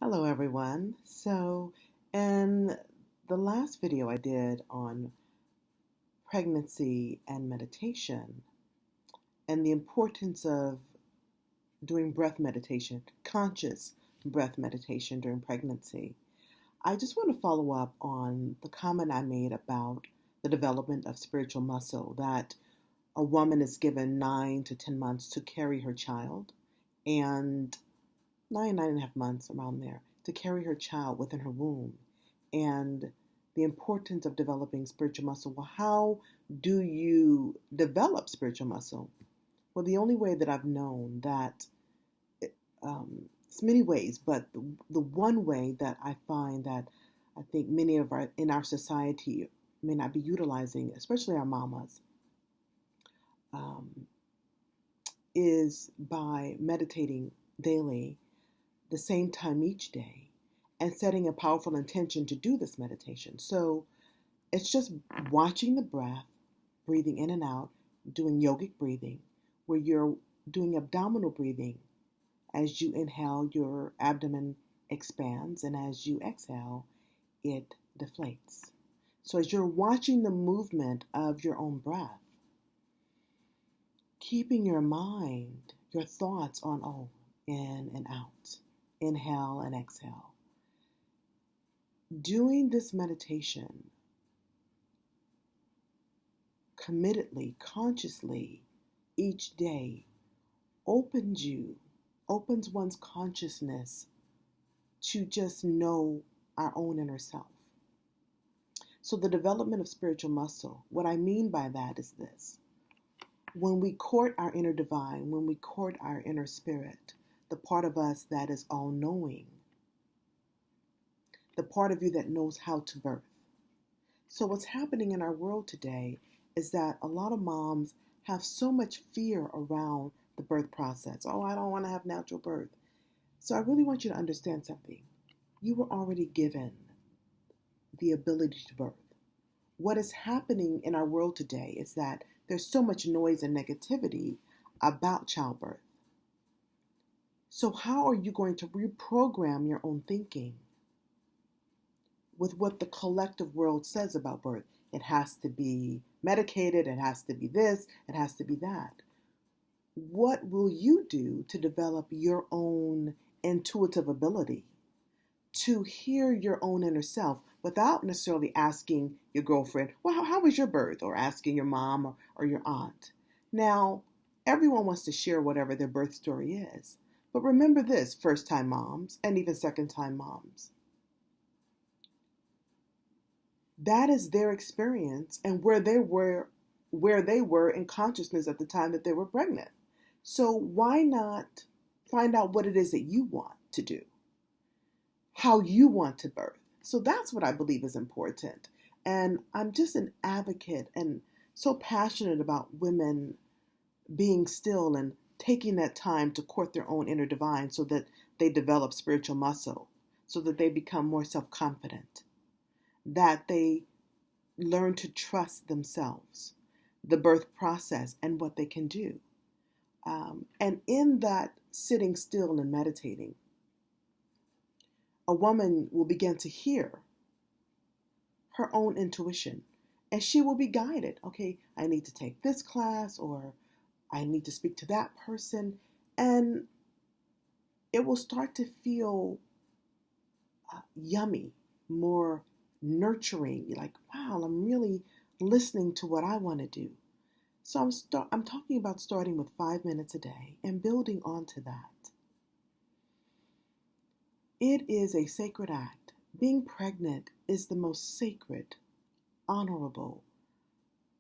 Hello, everyone. In the last video I did on pregnancy and meditation and the importance of doing breath meditation, conscious breath meditation during pregnancy, I just want to follow up on the comment I made about the development of spiritual muscle, that a woman is given 9 to 10 months to carry her child, and 9.5 months around there to carry her child within her womb, and the importance of developing spiritual muscle. Well, how do you develop spiritual muscle? Well, the only way that I've known that, it's many ways, but the one way that I find that I think many of our in our society may not be utilizing, especially our mamas, um, is by meditating daily, the same time each day, and setting a powerful intention to do this meditation. So it's just watching the breath, breathing in and out, doing yogic breathing, where you're doing abdominal breathing. As you inhale, your abdomen expands, and as you exhale, it deflates. So as you're watching the movement of your own breath, keeping your mind, your thoughts on, in and out, inhale and exhale. Doing this meditation committedly, consciously, each day opens one's consciousness to just know our own inner self. So the development of spiritual muscle, what I mean by that is this. When we court our inner divine, when we court our inner spirit, the part of us that is all-knowing, the part of you that knows how to birth. So what's happening in our world today is that a lot of moms have so much fear around the birth process. Oh, I don't want to have natural birth. So I really want you to understand something. You were already given the ability to birth. What is happening in our world today is that there's so much noise and negativity about childbirth. So how are you going to reprogram your own thinking with what the collective world says about birth? It has to be medicated, it has to be this, it has to be that. What will you do to develop your own intuitive ability to hear your own inner self without necessarily asking your girlfriend, well, how was your birth? Or asking your mom or your aunt. Now, everyone wants to share whatever their birth story is. But remember this, first-time moms and even second-time moms. That is their experience and where they were in consciousness at the time that they were pregnant. So why not find out what it is that you want to do? How you want to birth. So that's what I believe is important. And I'm just an advocate and so passionate about women being still and taking that time to court their own inner divine so that they develop spiritual muscle, so that they become more self-confident, that they learn to trust themselves, the birth process, and what they can do. And in that sitting still and meditating, a woman will begin to hear her own intuition, and she will be guided. Okay, I need to take this class, or I need to speak to that person, and it will start to feel yummy, more nurturing. Like, wow, I'm really listening to what I want to do. So I'm talking about starting with 5 minutes a day and building onto that. It is a sacred act. Being pregnant is the most sacred, honorable,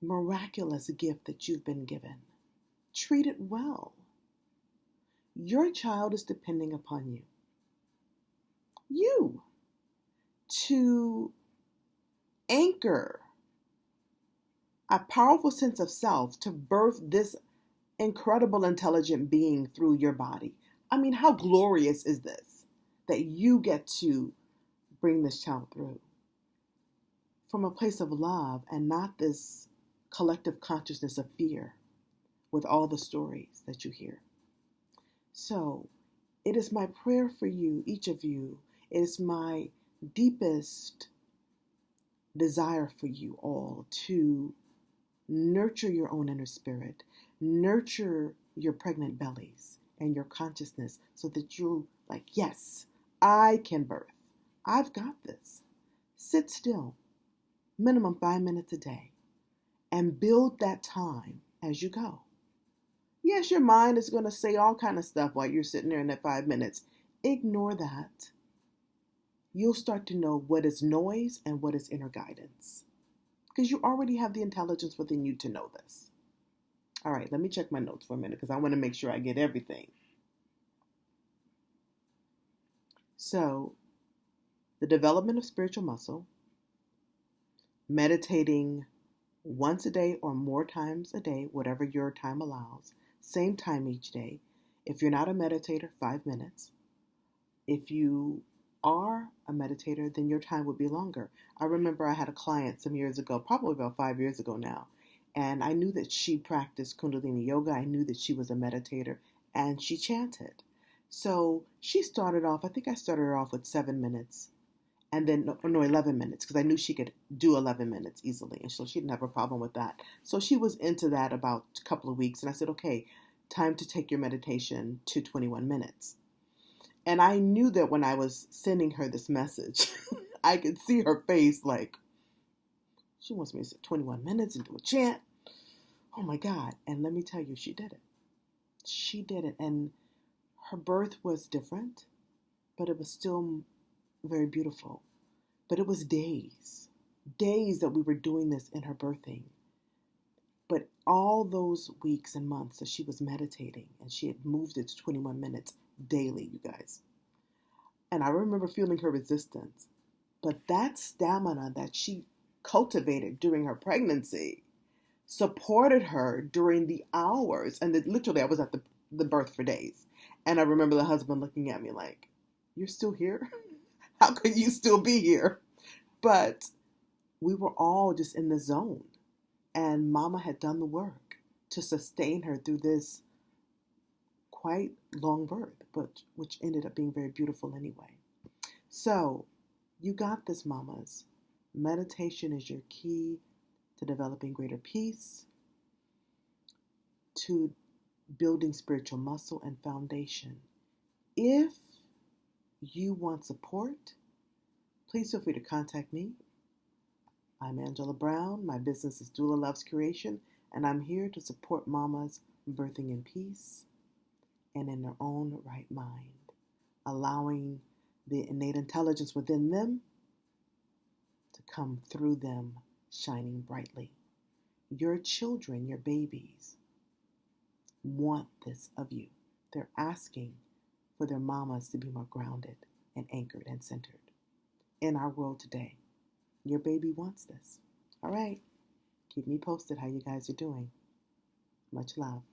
miraculous gift that you've been given. Treat it well. Your child is depending upon you. You to anchor a powerful sense of self to birth this incredible, intelligent being through your body. I mean, how glorious is this that you get to bring this child through from a place of love and not this collective consciousness of fear with all the stories that you hear. So it is my prayer for you, each of you, It is my deepest desire for you all to nurture your own inner spirit, nurture your pregnant bellies and your consciousness so that you're like, yes, I can birth. I've got this. Sit still, minimum 5 minutes a day, and build that time as you go. Yes, your mind is going to say all kind of stuff while you're sitting there in that 5 minutes. Ignore that. You'll start to know what is noise and what is inner guidance, because you already have the intelligence within you to know this. All right, let me check my notes for a minute because I want to make sure I get everything. So, the development of spiritual muscle, meditating once a day or more times a day, whatever your time allows, same time each day. If you're not a meditator, 5 minutes. If you are a meditator, then your time would be longer. I remember I had a client some years ago, probably about 5 years ago now, and I knew that she practiced Kundalini Yoga. I knew that she was a meditator, and she chanted. So she started off, I think I started her off with 7 minutes, and then, 11 minutes, because I knew she could do 11 minutes easily, and so she didn't have a problem with that. So she was into that about a couple of weeks, and I said, okay, time to take your meditation to 21 minutes. And I knew that when I was sending her this message, I could see her face like, she wants me to sit 21 minutes and do a chant. Oh my God. And let me tell you, she did it. She did it. And her birth was different, but it was still very beautiful. But it was days that we were doing this in her birthing. But all those weeks and months that she was meditating, and she had moved it to 21 minutes daily, you guys. And I remember feeling her resistance. But that stamina that she cultivated during her pregnancy supported her during the hours. And literally, I was at the birth for days. And I remember the husband looking at me like, you're still here? How could you still be here? But we were all just in the zone. And Mama had done the work to sustain her through this quite long birth, but which ended up being very beautiful anyway. So, you got this, mamas. Meditation is your key to developing greater peace, to building spiritual muscle and foundation. If you want support, please feel free to contact me. I'm Angela Brown. My business is DoulaLove'sCreation, and I'm here to support mamas birthing in peace and in their own right mind, allowing the innate intelligence within them to come through them, shining brightly. Your children, your babies, want this of you. They're asking for their mamas to be more grounded and anchored and centered. In our world today, your baby wants this. All right. Keep me posted how you guys are doing. Much love.